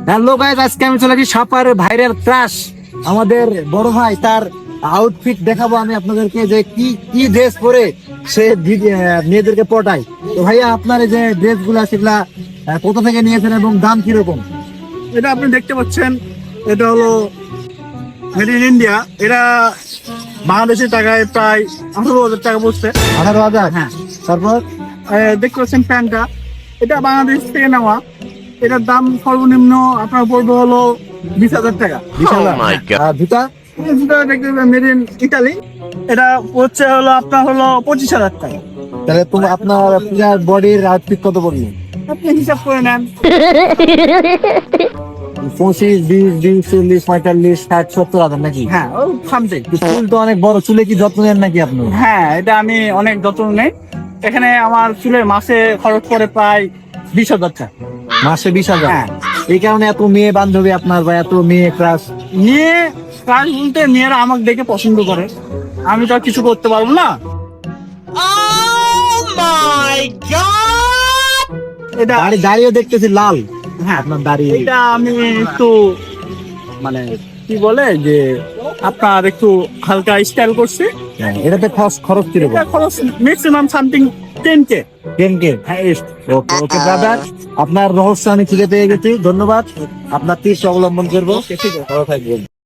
Hello guys, আজকে আমি চলে যাচ্ছি সাপার ভাইরাল ক্রাশ আমাদের বড় ভাই। তার আউটফিট দেখাবো আমি আপনাদেরকে, যে কি কি ড্রেস পরে সে মেয়েদেরকে পটায়। তো ভাইয়া, আপনার এই যে ড্রেস গুলা সেগুলা কোথা থেকে নিয়েছেন এবং দাম কিরকম? এটা আপনি দেখতে পাচ্ছেন, এটা হলো মেড ইন ইন্ডিয়া। এটা বাংলাদেশের টাকায় প্রায় 18,000 টাকা পড়ছে। 18,000? হ্যাঁ। তারপর দেখতে পাচ্ছেন প্যান্টটা, এটা বাংলাদেশ থেকে নেওয়া। এটার দাম সর্বনিম্ন আপনার পড়বে হলো 20,000 টাকা। 20,000? আর জুতা? এই জুতা দেখতে মেড ইন ইটালি, এটা হচ্ছে হলো আপনার হলো 25,000 টাকা। তাহলে আপনার পুরো বডির আউটফিট কত পড়লো? আপনি হিসাব করে নেন। 25, 20, 20, 40, 45, 60, 70,000 নাকি? হ্যাঁ, ও সামথিং। চুল তো অনেক বড়, চুলে কি যত্ন নেন নাকি আপনি? হ্যাঁ, এটা আমি অনেক যত্ন নেই। এখানে আমার চুলে মাসে খরচ পড়ে প্রায় 20,000 টাকা। মাসে 20,000? হ্যাঁ। এই কারণে এত মেয়ে বান্ধবী আপনার, বা এত মেয়ে ক্রাশ? নিয়ে কাজ বলতে মেয়েরা আমাকে দেখে পছন্দ করে, আমি তো আর কিছু করতে পারবো না। এটা দাড়িও দেখতেছি লাল। হ্যাঁ, আপনার দাড়ি? এটা আমি একটু মানে কি বলে যে আপনার একটু হালকা স্টাইল করছি। এটাতে খরচ কিরকম? এটা খরচ ম্যাক্সিমাম সামথিং 10K। 10K? হ্যাঁ। ওকে ওকে ব্রাদার, আপনার রহস্য আমি খুঁজে পেয়ে গেছি। ধন্যবাদ। আপনার টিপস অবলম্বন করবো। ঠিক আছে। ভালো থাকবেন।